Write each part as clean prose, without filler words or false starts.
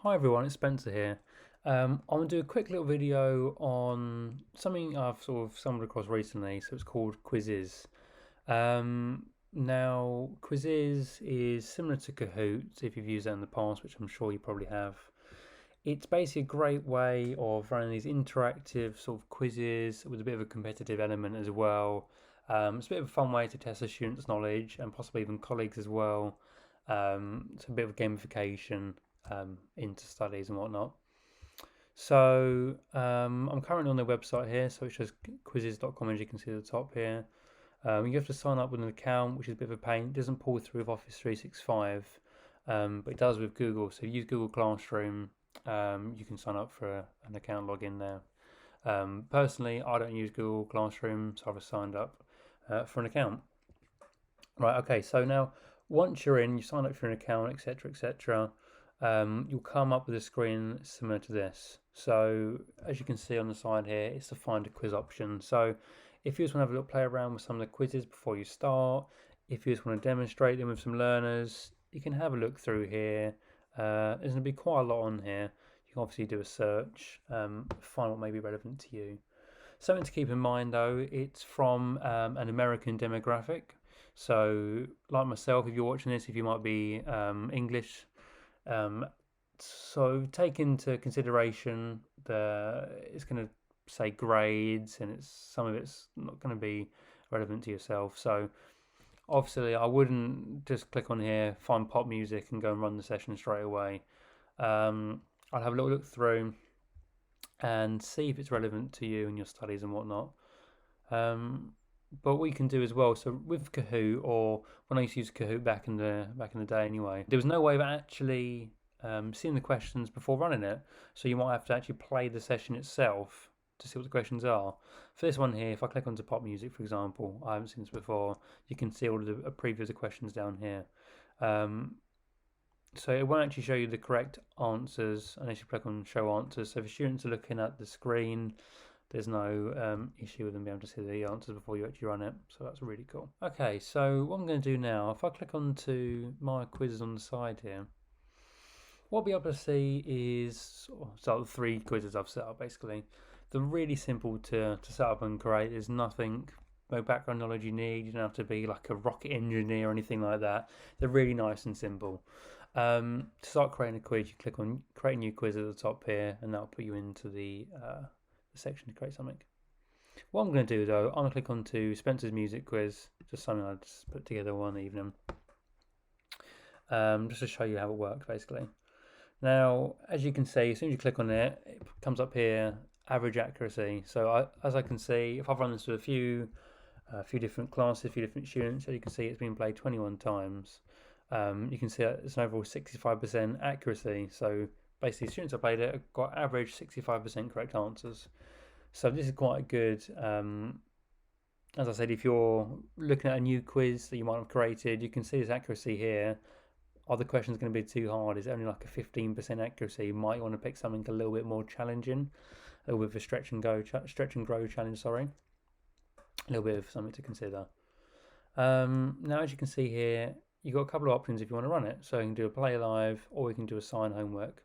Hi everyone, it's Spencer here. I'm going to do a quick little video on something I've sort of stumbled across recently. So it's called Quizizz. Now, Quizizz is similar to Kahoot if you've used that in the past, which I'm sure you probably have. It's basically a great way of running these interactive sort of quizzes with a bit of a competitive element as well. It's a bit of a fun way to test a student's knowledge and possibly even colleagues as well. It's a bit of gamification into studies and whatnot. So I'm currently on their website here, so it's just quizizz.com as you can see at the top here. You have to sign up with an account, which is a bit of a pain. It doesn't pull through with Office 365, but it does with Google. So if you use Google Classroom, you can sign up for an account login there. Personally, I don't use Google Classroom, so I've signed up for an account. Right, okay, so now once you're in, you sign up for an account, etc., etc. You'll come up with a screen similar to this. So as you can see on the side here, it's the find a quiz option. So if you just want to have a little play around with some of the quizzes before you start, if you just want to demonstrate them with some learners, you can have a look through here. There's going to be quite a lot on here. You can obviously do a search, find what may be relevant to you. Something to keep in mind though, it's from an American demographic. So like myself, if you're watching this, if you might be English, so take into consideration it's going to say grades, and some of it's not going to be relevant to yourself. So obviously, I wouldn't just click on here, find pop music, and go and run the session straight away. I'll have a little look through and see if it's relevant to you and your studies and whatnot. But what you can do as well. So with Kahoot, or when I used to use Kahoot back in the day, anyway, there was no way of actually seeing the questions before running it. So you might have to actually play the session itself to see what the questions are. For this one here, if I click onto pop music, for example, I haven't seen this before. You can see all of the preview of the questions down here. So it won't actually show you the correct answers unless you click on show answers. So if students are looking at the screen, there's no issue with them being able to see the answers before you actually run it. So that's really cool. Okay, so what I'm going to do now, if I click onto my quizzes on the side here, what I'll be able to see is the three quizzes I've set up basically. They're really simple to set up and create. There's no background knowledge you need. You don't have to be like a rocket engineer or anything like that. They're really nice and simple. To start creating a quiz, you click on create a new quiz at the top here, and that'll put you into the section to create something. What I'm going to do though, I'm going to click onto Spencer's music quiz, just something I just put together one evening, just to show you how it works basically. Now, as you can see, as soon as you click on it, it comes up here, average accuracy. So as I can see, if I've run this with a few different classes, a few different students, as you can see, it's been played 21 times. You can see it's an overall 65% accuracy. So basically, students have played it have got average 65% correct answers. So this is quite good. As I said, if you're looking at a new quiz that you might have created, you can see this accuracy here. Are the questions going to be too hard? Is it only like a 15% accuracy? You might want to pick something a little bit more challenging, with a stretch and grow challenge. Sorry, a little bit of something to consider. Now, as you can see here, you've got a couple of options if you want to run it. So you can do a play live, or you can do assign homework.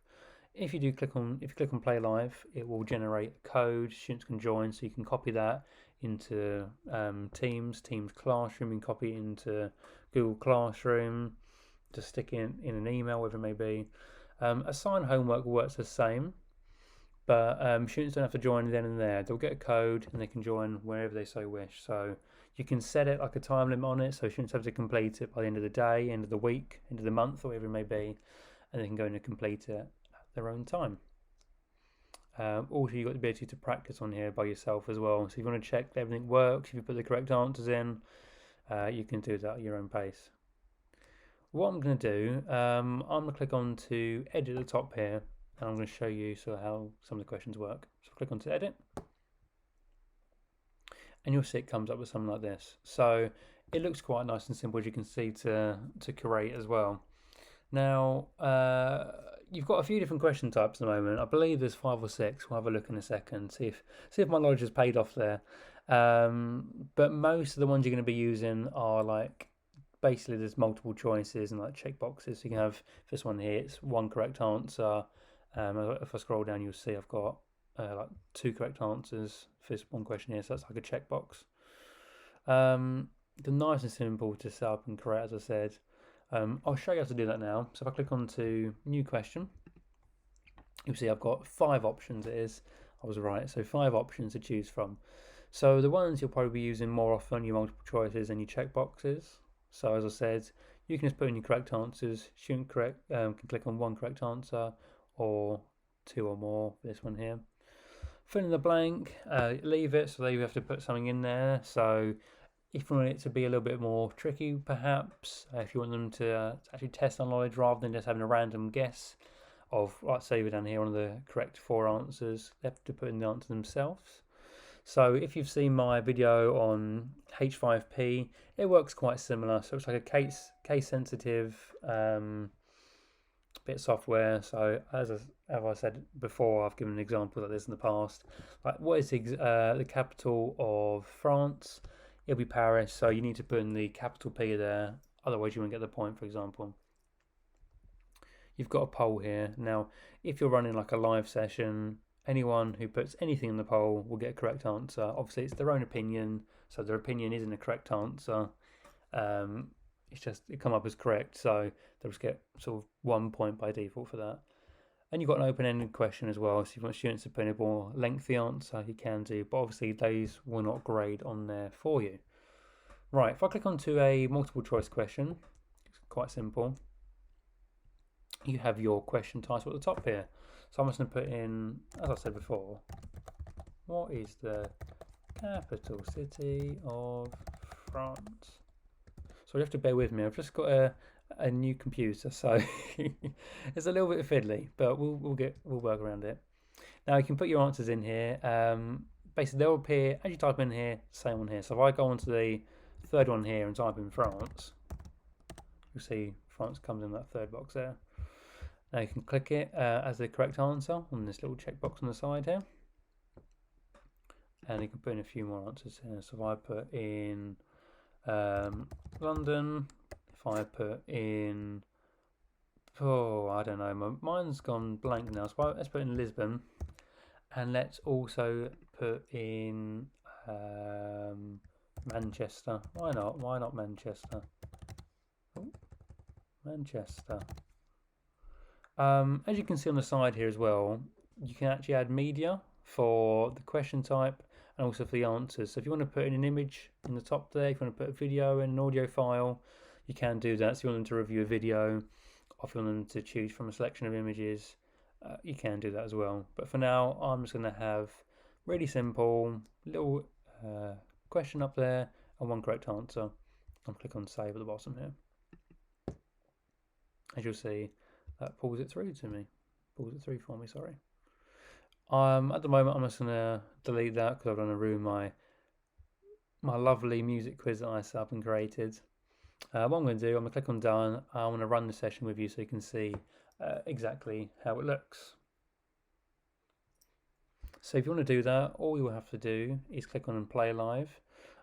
If you click on play live, it will generate a code. Students can join, so you can copy that into Teams Classroom, and copy it into Google Classroom, to stick in an email, whatever it may be. Assign homework works the same, but students don't have to join then and there. They'll get a code and they can join wherever they so wish. So you can set it like a time limit on it, so students have to complete it by the end of the day, end of the week, end of the month, or whatever it may be, and they can go in and complete it at their own time. Also, you've got the ability to practice on here by yourself as well. So if you want to check that everything works, if you put the correct answers in, you can do that at your own pace. What I'm going to do, I'm going to click on to edit at the top here, and I'm going to show you how some of the questions work. So click on to edit, and you'll see it comes up with something like this. So it looks quite nice and simple, as you can see, to create as well. Now, you've got a few different question types at the moment. I believe there's 5 or 6. We'll have a look in a second, see if my knowledge has paid off there. But most of the ones you're going to be using are like, basically there's multiple choices and like check boxes. So you can have this one here, it's one correct answer, If I scroll down, you'll see I've got like 2 correct answers for this one question here, so that's like a checkbox. They're nice and simple to set up and create, as I said. I'll show you how to do that now. So if I click onto new question, you'll see I've got 5 options. I was right, so 5 options to choose from. So the ones you'll probably be using more often, your multiple choices and your checkboxes. So as I said, you can just put in your correct answers. Can click on one correct answer or 2 or more for this one here. Fill in the blank, leave it so that you have to put something in there. So if you want it to be a little bit more tricky, perhaps, if you want them to actually test on knowledge rather than just having a random guess of, like, say we're down here, one of the correct 4 answers, they have to put in the answer themselves. So if you've seen my video on H5P, it works quite similar. So it's like a case sensitive bit of software. So as I said before, I've given an example of this in the past. Like, what is the capital of France? It'll be Paris. So you need to put in the capital P there. Otherwise, you won't get the point, for example. You've got a poll here. Now, if you're running like a live session, anyone who puts anything in the poll will get a correct answer. Obviously, it's their own opinion, so their opinion isn't a correct answer. It's just it come up as correct, so they'll just get sort of 1 point by default for that. And you've got an open-ended question as well, so if you want students to put in a more lengthy answer, you can do, but obviously those will not grade on there for you. Right, if I click onto a multiple choice question, it's quite simple. You have your question title at the top here. So I'm just going to put in, as I said before, what is the capital city of France? So you have to bear with me. I've just got a new computer, so it's a little bit fiddly, but we'll work around it. Now you can put your answers in here. Basically, they'll appear as you type in here, same one here. So if I go onto the 3rd one here and type in France, you'll see France comes in that 3rd box there. Now you can click it as the correct answer on this little checkbox on the side here. And you can put in a few more answers here. So if I put in London, if I put in, I don't know, mine's gone blank now. So let's put in Lisbon. And let's also put in Manchester. Why not? Why not Manchester? Ooh, Manchester. As you can see on the side here as well, you can actually add media for the question type and also for the answers. So if you want to put in an image in the top there, if you want to put a video and an audio file, you can do that. So if you want them to review a video, or if you want them to choose from a selection of images, you can do that as well. But for now, I'm just going to have really simple little question up there and one correct answer. I'll click on save at the bottom here. As you'll see, that pulls it through for me, sorry. At the moment, I'm just going to delete that because I don't want to ruin my lovely music quiz that I set up and created. What I'm going to do, I'm going to click on done. I'm going to run the session with you so you can see exactly how it looks. So if you want to do that, all you will have to do is click on play live.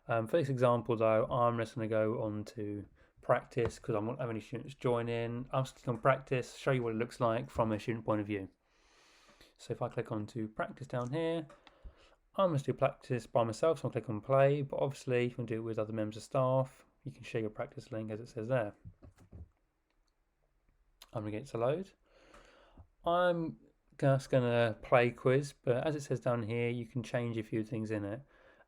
For this example though, I'm just going to go on to practice because I won't have any students join in. I'm just clicking on practice, show you what it looks like from a student point of view. So if I click on to practice down here, I'm going to do practice by myself, so I'll click on play, but obviously you can do it with other members of staff. You can share your practice link as it says there. I'm going to get it to load. I'm just going to play quiz, but as it says down here, you can change a few things in it.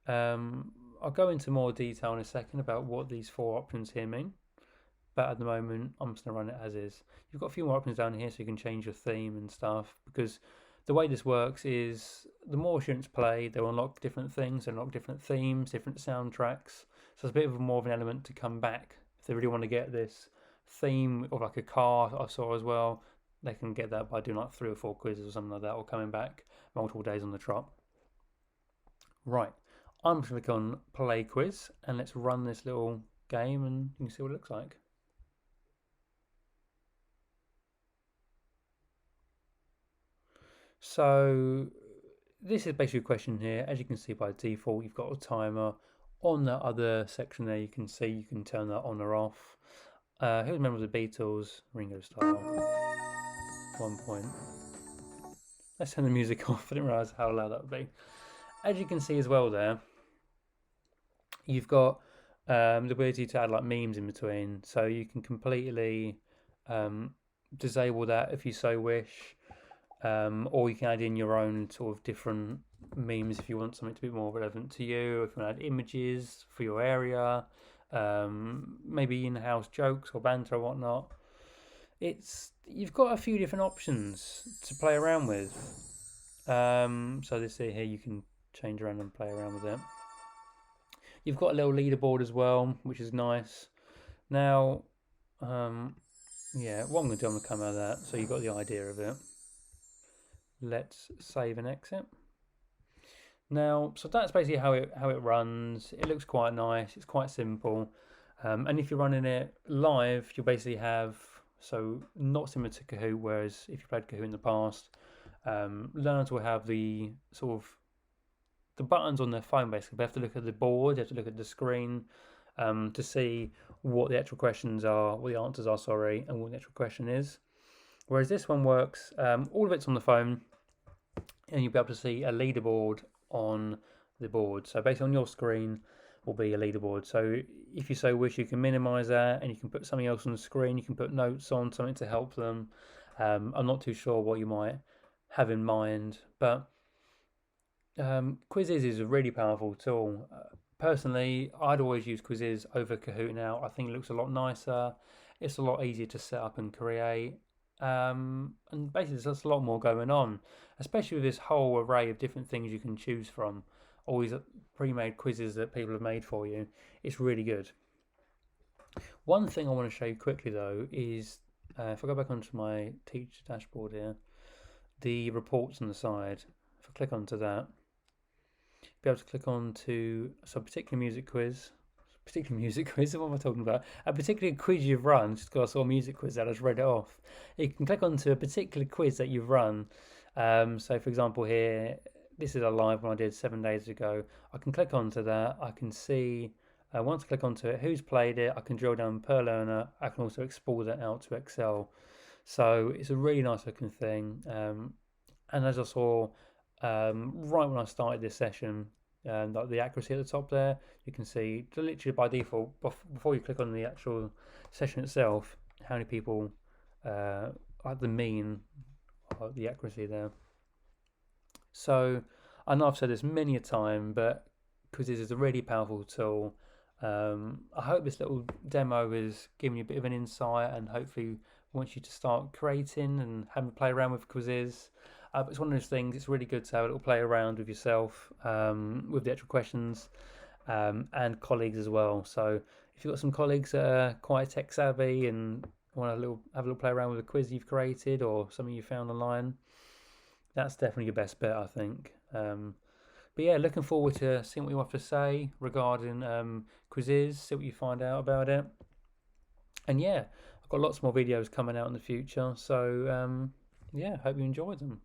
I'll go into more detail in a second about what these 4 options here mean. But at the moment, I'm just going to run it as is. You've got a few more options down here so you can change your theme and stuff, because the way this works is the more students play, they'll unlock different things, they'll unlock different themes, different soundtracks. So it's a bit of more of an element to come back. If they really want to get this theme of like a car I saw as well, they can get that by doing like 3 or 4 quizzes or something like that, or coming back multiple days on the trot. Right, I'm just going to click on play quiz and let's run this little game and you can see what it looks like. So this is basically a question here. As you can see by default, you've got a timer. On the other section there, you can see you can turn that on or off. Who's a member of the Beatles? Ringo Starr. 1 point. Let's turn the music off. I didn't realise how loud that would be. As you can see as well there, you've got the ability to add like memes in between, so you can completely disable that if you so wish, or you can add in your own sort of different memes if you want something to be more relevant to you. If you want to add images for your area, maybe in-house jokes or banter or whatnot. You've got a few different options to play around with. So this here you can change around and play around with it. You've got a little leaderboard as well, which is nice. Now, yeah, what I'm going to do, I'm going to come out of that so you've got the idea of it. Let's save and exit. Now, so that's basically how it runs. It looks quite nice. It's quite simple. And if you're running it live, you'll basically have, so not similar to Kahoot, whereas if you played Kahoot in the past, learners will have the sort of the buttons on their phone basically. They have to look at the board, they have to look at the screen to see what the actual questions are, what the answers are, sorry, and what the actual question is. Whereas this one works, all of it's on the phone, and you'll be able to see a leaderboard on the board. So basically on your screen will be a leaderboard. So if you so wish, you can minimize that and you can put something else on the screen. You can put notes on, something to help them. I'm not too sure what you might have in mind, but Quizizz is a really powerful tool. Personally, I'd always use Quizizz over Kahoot now. I think it looks a lot nicer. It's a lot easier to set up and create. And basically there's a lot more going on, especially with this whole array of different things you can choose from, all these pre-made quizzes that people have made for you. It's really good. One thing I want to show you quickly though is if I go back onto my teacher dashboard here, the reports on the side, if I click onto that, you'll be able to click on to some particular music quiz. What am I talking about? A particular quiz you've run. Just got a sort of music quiz that I just read it off. You can click onto a particular quiz that you've run. So for example here, this is a live one I did 7 days ago. I can click onto that. I can see, once I click onto it, who's played it. I can drill down per learner. I can also export that out to Excel. So it's a really nice looking thing. And as I saw right when I started this session, like the accuracy at the top there, you can see literally by default before you click on the actual session itself how many people like the mean the accuracy there. So I know I've said this many a time, but because this is a really powerful tool, I hope this little demo is giving you a bit of an insight and hopefully wants you to start creating and having to play around with Quizizz. It's one of those things, it's really good to have a little play around with yourself, with the actual questions, and colleagues as well. So if you've got some colleagues that are quite tech savvy and want to have a little play around with a quiz you've created or something you found online, that's definitely your best bet, I think. But yeah, looking forward to seeing what you have to say regarding Quizizz, see what you find out about it. And yeah, I've got lots more videos coming out in the future, so yeah, hope you enjoyed them.